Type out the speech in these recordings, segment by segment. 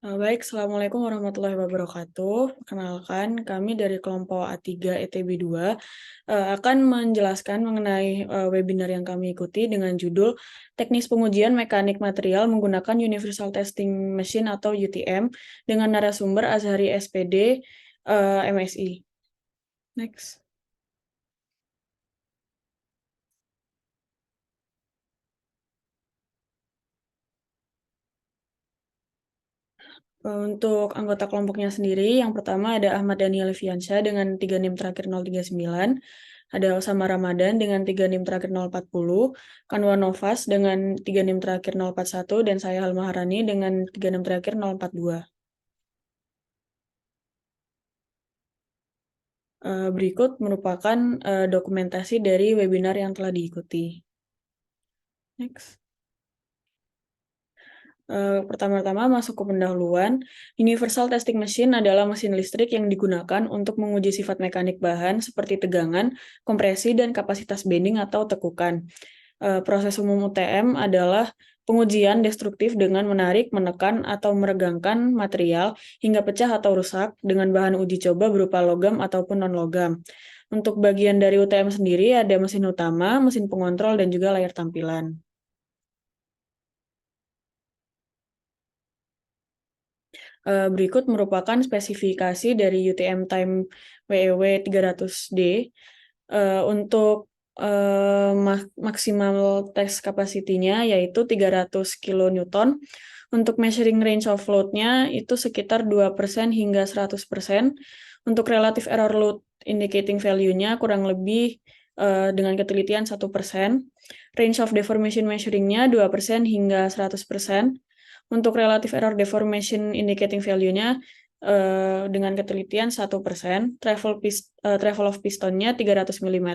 Baik, Assalamualaikum warahmatullahi wabarakatuh. Perkenalkan, kami dari kelompok A3 ETB2 akan menjelaskan mengenai webinar yang kami ikuti dengan judul Teknis Pengujian Mekanik Material Menggunakan Universal Testing Machine atau UTM dengan narasumber Azhari SPD MSI. Next. Untuk anggota kelompoknya sendiri, yang pertama ada Ahmad Daniel Fiansyah dengan 3 NIM terakhir 039, ada Osama Ramadan dengan 3 NIM terakhir 040, Kanwa Novas dengan 3 NIM terakhir 041, dan saya Halma Harani dengan 3 NIM terakhir 042. Berikut merupakan dokumentasi dari webinar yang telah diikuti. Next. Pertama-tama masuk ke pendahuluan. Universal Testing Machine adalah mesin listrik yang digunakan untuk menguji sifat mekanik bahan seperti tegangan, kompresi, dan kapasitas bending atau tekukan. Proses umum UTM adalah pengujian destruktif dengan menarik, menekan, atau meregangkan material hingga pecah atau rusak dengan bahan uji coba berupa logam ataupun non-logam. Untuk bagian dari UTM sendiri ada mesin utama, mesin pengontrol, dan juga layar tampilan. Berikut merupakan spesifikasi dari UTM Time WEW 300D. Untuk maksimal test capacity-nya yaitu 300 kN. Untuk measuring range of load-nya itu sekitar 2% hingga 100%. Untuk relative error load indicating value-nya kurang lebih dengan ketelitian 1%. Range of deformation measuring-nya 2% hingga 100%. Untuk relative error deformation indicating value-nya dengan ketelitian 1%, travel of pistonnya 300 mm.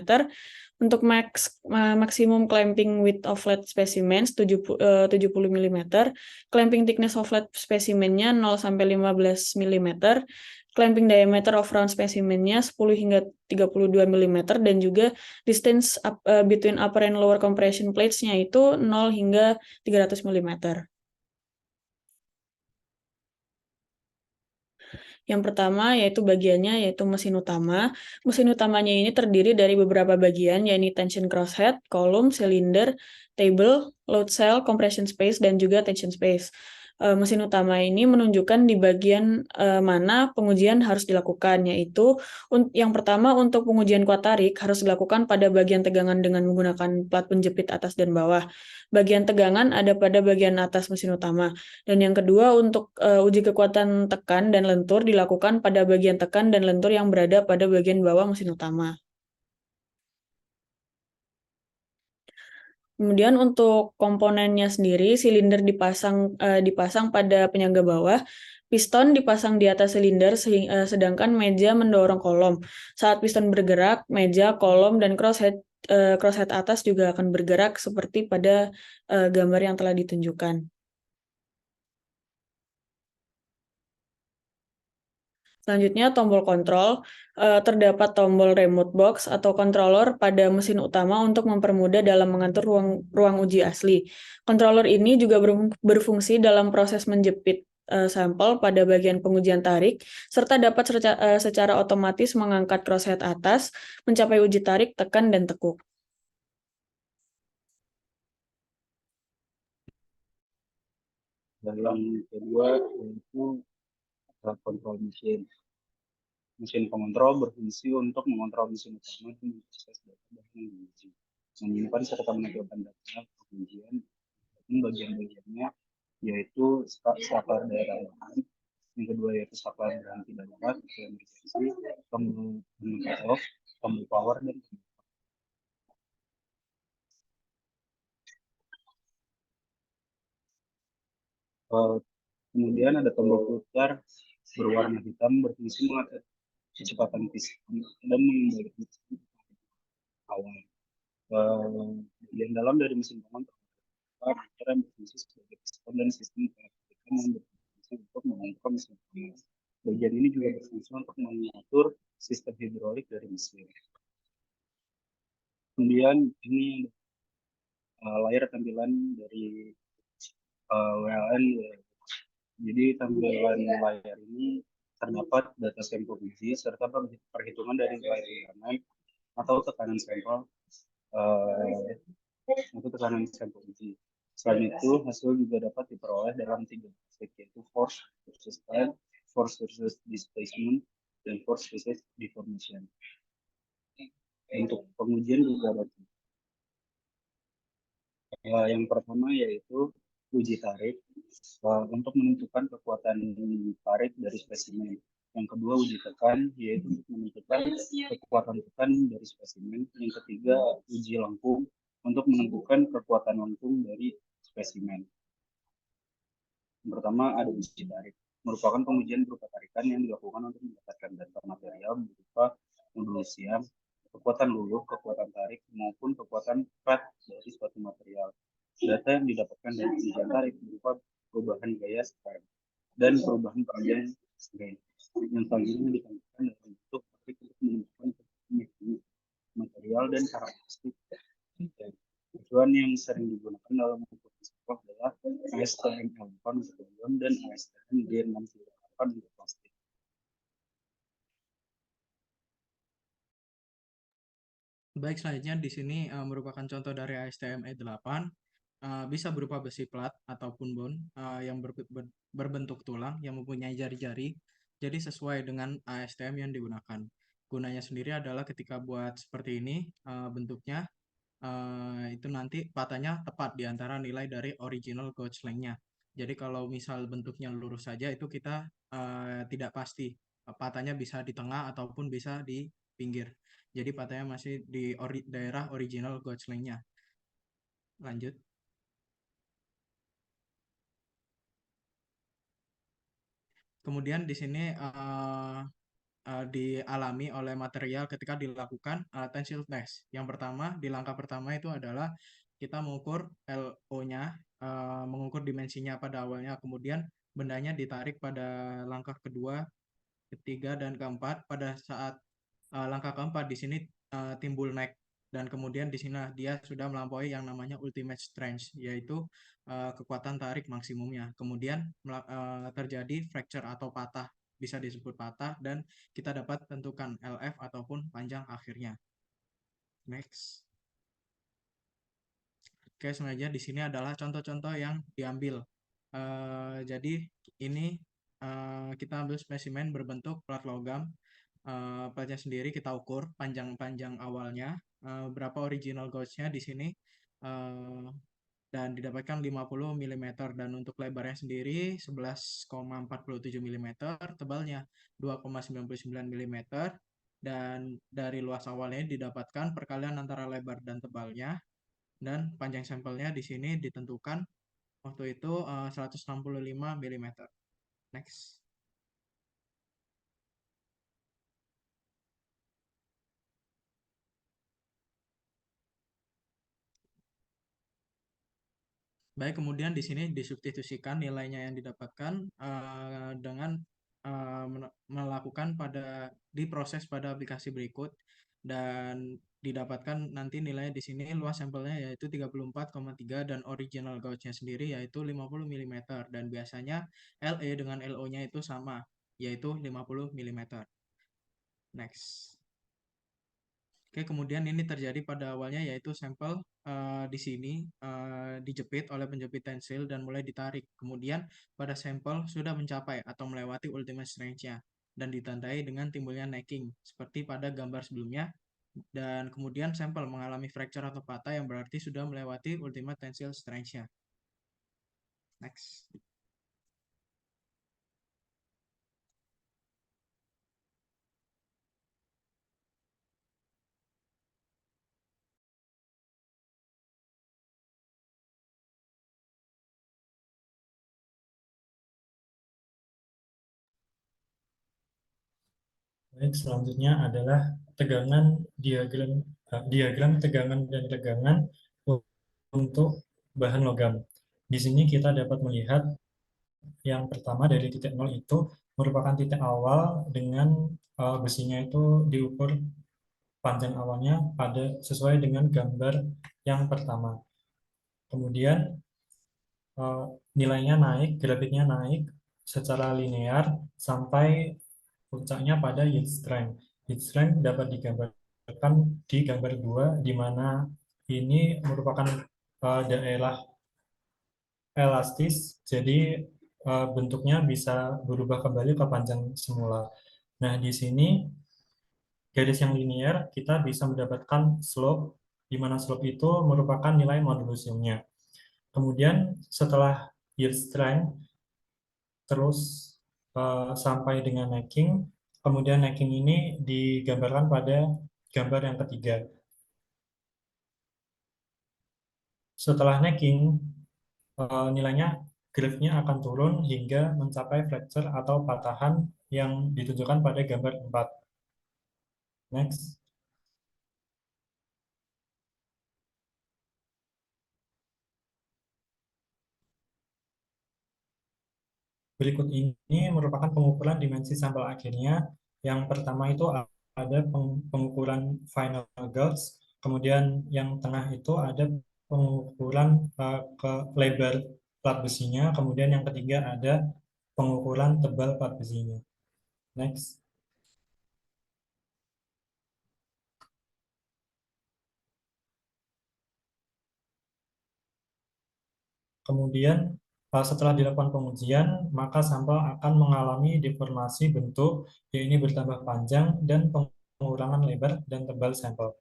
Untuk maksimum clamping width of flat specimens 70 mm, clamping thickness of flat specimennya 0 sampai 15 mm, clamping diameter of round specimennya 10 hingga 32 mm, dan juga distance between upper and lower compression plates-nya itu 0 hingga 300 mm. Yang pertama yaitu bagiannya yaitu mesin utama. Mesin utamanya ini terdiri dari beberapa bagian yaitu tension crosshead, kolom, silinder, table, load cell, compression space, dan juga tension space. Mesin utama ini menunjukkan di bagian mana pengujian harus dilakukan, yaitu yang pertama untuk pengujian kuat tarik harus dilakukan pada bagian tegangan dengan menggunakan plat penjepit atas dan bawah. Bagian tegangan ada pada bagian atas mesin utama. Dan yang kedua untuk uji kekuatan tekan dan lentur dilakukan pada bagian tekan dan lentur yang berada pada bagian bawah mesin utama. Kemudian untuk komponennya sendiri, silinder dipasang pada penyangga bawah, piston dipasang di atas silinder, sedangkan meja mendorong kolom. Saat piston bergerak, meja, kolom, dan crosshead atas juga akan bergerak seperti pada gambar yang telah ditunjukkan. Selanjutnya, tombol kontrol. Terdapat tombol remote box atau controller pada mesin utama untuk mempermudah dalam mengatur ruang uji asli. Controller ini juga berfungsi dalam proses menjepit sampel pada bagian pengujian tarik, serta dapat secara otomatis mengangkat crosshead atas, mencapai uji tarik, tekan, dan tekuk. Dalam kedua yaitu kontrol mesin. Mesin pengontrol berfungsi untuk mengontrol mesin utama dan proses data bahan yang diuji, menyimpan serta menampilkan data pengujian dan bagian-bagiannya yaitu saklar daerah bahan, yang kedua yaitu saklar berhenti darurat, emergency, tombol off, tombol power, dan kemudian ada tombol putar berwarna hitam berfungsi mengatur kecepatan piston dan mengembalikan awal. Bagian dalam dari mesin pengontrol yang berfungsi sebagai piston dan sistem kelistrikan yang berfungsi untuk mengontrol mesin panas. Bagian ini juga berfungsi untuk mengatur sistem hidrolik dari mesin. Kemudian ini layar tampilan dari WLN Jadi tampilan layar ini terdapat data sampel uji serta perhitungan dari nilai tekanan atau tekanan sampel uji. Selain itu, hasil juga dapat diperoleh dalam 3 aspek, yaitu force versus time, force versus displacement, dan force versus deformation. Untuk pengujian juga ada yang pertama yaitu uji tarik untuk menentukan kekuatan tarik dari spesimen. Yang kedua uji tekan yaitu untuk menentukan kekuatan tekan dari spesimen. Yang ketiga uji lengkung untuk menentukan kekuatan lengkung dari spesimen. Yang pertama ada uji tarik, merupakan pengujian berupa tarikan yang dilakukan untuk mendapatkan data material berupa modulus kekuatan luluh, kekuatan tarik, maupun kekuatan berat dari suatu material. Data yang didapatkan dari ujian tarik berupa perubahan gaya strength dan perubahan panjang strength yang selanjutnya ditambahkan dalam bentuk tarik untuk menentukan material dan karakteristik. Tujuan yang sering digunakan dalam ukur sekolah adalah ASTM-L8 untuk logam dan ASTM D638 untuk plastik. Baik, selanjutnya di sini merupakan contoh dari ASTM E8, bisa berupa besi plat ataupun bone yang berbentuk tulang yang mempunyai jari-jari, jadi sesuai dengan ASTM yang digunakan. Gunanya sendiri adalah ketika buat seperti ini bentuknya, itu nanti patahnya tepat di antara nilai dari original gauge length-nya. Jadi kalau misal bentuknya lurus saja itu kita tidak pasti, patahnya bisa di tengah ataupun bisa di pinggir. Jadi patahnya masih di daerah original gauge length-nya. Lanjut. Kemudian di sini dialami oleh material ketika dilakukan tensile test. Yang pertama, di langkah pertama itu adalah kita mengukur LO-nya, mengukur dimensinya pada awalnya, kemudian bendanya ditarik pada langkah kedua, ketiga, dan keempat. Pada saat langkah keempat di sini timbul neck, dan kemudian di sini dia sudah melampaui yang namanya ultimate strength, yaitu kekuatan tarik maksimumnya. Kemudian terjadi fracture atau patah, bisa disebut patah, dan kita dapat tentukan LF ataupun panjang akhirnya. Next. Oke, sengaja di sini adalah contoh-contoh yang diambil. Jadi ini kita ambil spesimen berbentuk plat logam. Platnya sendiri kita ukur panjang-panjang awalnya, berapa original gauge-nya di sini, dan didapatkan 50 mm, dan untuk lebarnya sendiri 11,47 mm, tebalnya 2,99 mm, dan dari luas awalnya didapatkan perkalian antara lebar dan tebalnya, dan panjang sampelnya di sini ditentukan waktu itu 165 mm. Next. Baik, kemudian di sini disubstitusikan nilainya yang didapatkan dengan melakukan diproses pada aplikasi berikut, dan didapatkan nanti nilainya di sini luas sampelnya yaitu 34,3 dan original gauge-nya sendiri yaitu 50 mm, dan biasanya LE dengan LO-nya itu sama yaitu 50 mm. Next. Oke, kemudian ini terjadi pada awalnya yaitu sampel di sini dijepit oleh penjepit tensil dan mulai ditarik. Kemudian pada sampel sudah mencapai atau melewati ultimate strength-nya dan ditandai dengan timbulnya necking seperti pada gambar sebelumnya, dan kemudian sampel mengalami fracture atau patah yang berarti sudah melewati ultimate tensile strength-nya. Next. Baik, selanjutnya adalah diagram tegangan dan tegangan untuk bahan logam. Di sini kita dapat melihat yang pertama dari titik nol itu merupakan titik awal dengan besinya itu diukur panjang awalnya sesuai dengan gambar yang pertama. Kemudian nilainya naik, grafiknya naik secara linear sampai puncaknya pada yield strength. Yield strength dapat digambarkan di gambar 2, di mana ini merupakan daerah elastis, jadi bentuknya bisa berubah kembali ke panjang semula. Nah, di sini garis yang linear kita bisa mendapatkan slope, di mana slope itu merupakan nilai modulus-nya. Kemudian setelah yield strength terus sampai dengan necking, kemudian necking ini digambarkan pada gambar yang ketiga. Setelah necking, nilainya grafnya akan turun hingga mencapai fracture atau patahan yang ditunjukkan pada gambar 4. Next. Berikut ini merupakan pengukuran dimensi sampel akhirnya. Yang pertama itu ada pengukuran final gauge, kemudian yang tengah itu ada pengukuran ke lebar plat besinya, kemudian yang ketiga ada pengukuran tebal plat besinya. Next. Kemudian setelah dilakukan pengujian, maka sampel akan mengalami deformasi bentuk, yaitu bertambah panjang dan pengurangan lebar dan tebal sampel.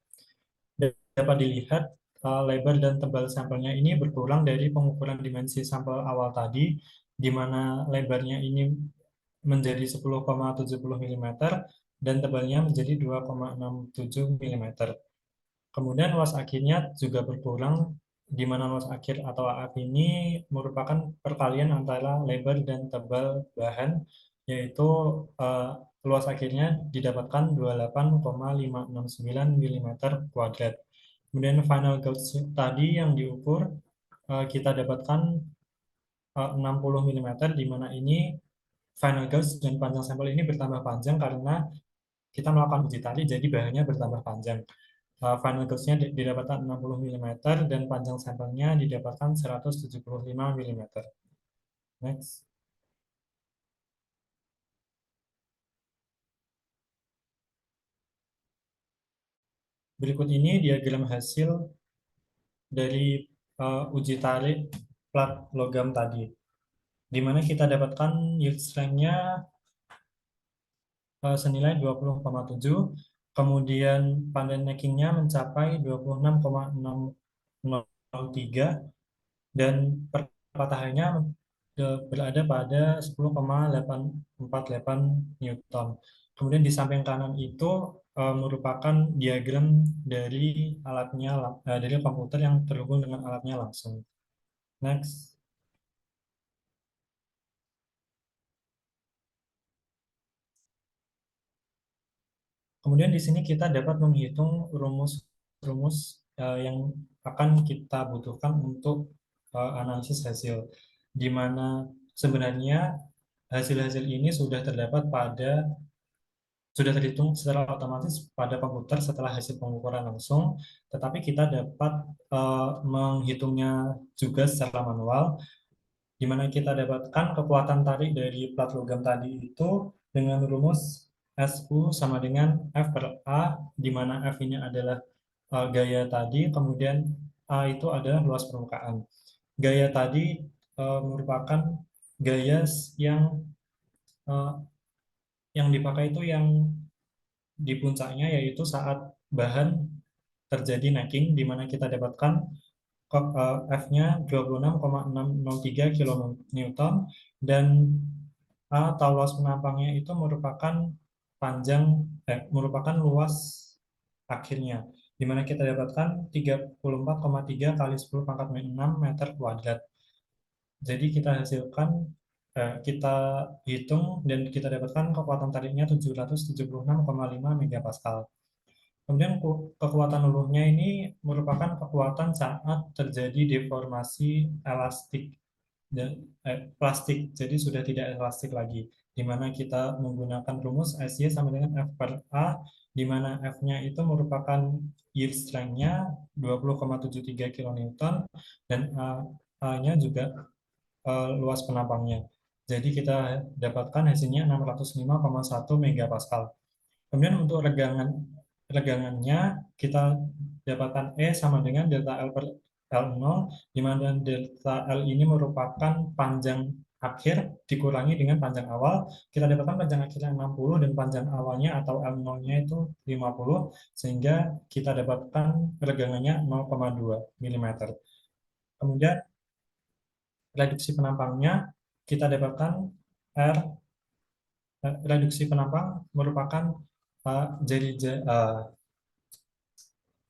Dapat dilihat lebar dan tebal sampelnya ini berkurang dari pengukuran dimensi sampel awal tadi, di mana lebarnya ini menjadi 10,70 mm dan tebalnya menjadi 2,67 mm. Kemudian luas akhirnya juga berkurang, di mana luas akhir atau AF ini merupakan perkalian antara lebar dan tebal bahan, yaitu luas akhirnya didapatkan 28,569 mm kuadrat. Kemudian final gauge tadi yang diukur kita dapatkan 60 mm, di mana ini final gauge dan panjang sampel ini bertambah panjang karena kita melakukan uji tali, jadi bahannya bertambah panjang. Final gauge-nya didapatkan 60 mm dan panjang sampelnya didapatkan 175 mm. Next. Berikut ini diagram hasil dari uji tarik plat logam tadi, di mana kita dapatkan yield strength-nya senilai 20,7, kemudian pandan necking-nya mencapai 26,603 dan perpatahannya berada pada 10,848 Newton. Kemudian di samping kanan itu merupakan diagram dari alatnya, dari komputer yang terhubung dengan alatnya langsung. Next. Kemudian di sini kita dapat menghitung rumus-rumus yang akan kita butuhkan untuk analisis hasil, di mana sebenarnya hasil-hasil ini sudah terhitung secara otomatis pada komputer setelah hasil pengukuran langsung, tetapi kita dapat menghitungnya juga secara manual, di mana kita dapatkan kekuatan tarik dari plat logam tadi itu dengan rumus SU sama dengan F per A, di mana F ini adalah gaya tadi, kemudian A itu adalah luas permukaan. Gaya tadi merupakan gaya yang dipakai itu yang di puncaknya, yaitu saat bahan terjadi necking, di mana kita dapatkan F-nya 26,603 kN dan A atau luas penampangnya itu merupakan merupakan luas akhirnya, di mana kita dapatkan 34,3 kali 10 pangkat 6 meter kuadrat. Jadi kita hitung dan kita dapatkan kekuatan tariknya 776,5 megapascal. Kemudian kekuatan luluhnya ini merupakan kekuatan saat terjadi deformasi elastik dan plastik, jadi sudah tidak elastik lagi, di mana kita menggunakan rumus SY sama dengan F per A, di mana F-nya itu merupakan yield strength-nya 20,73 kN dan A-nya juga luas penampangnya. Jadi kita dapatkan hasilnya 605,1 megapascal. Kemudian untuk regangannya kita dapatkan E sama dengan delta L per L0, di mana delta L ini merupakan panjang akhir dikurangi dengan panjang awal. Kita dapatkan panjang akhirnya 60 dan panjang awalnya atau L0-nya itu 50, sehingga kita dapatkan regangannya 0,2 mm. Kemudian reduksi penampangnya kita dapatkan reduksi penampang merupakan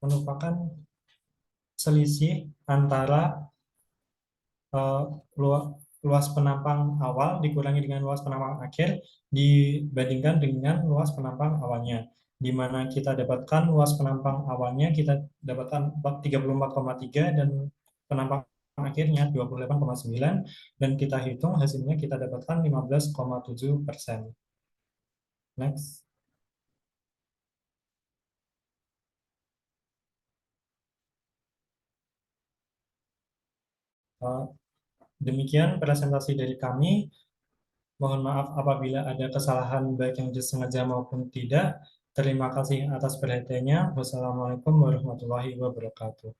merupakan selisih antara luas penampang awal dikurangi dengan luas penampang akhir dibandingkan dengan luas penampang awalnya, di mana kita dapatkan luas penampang awalnya kita dapatkan 34,3 dan penampang akhirnya 28,9, dan kita hitung hasilnya kita dapatkan 15,7%. Next. Demikian presentasi dari kami. Mohon maaf apabila ada kesalahan baik yang disengaja maupun tidak. Terima kasih atas perhatiannya. Wassalamualaikum warahmatullahi wabarakatuh.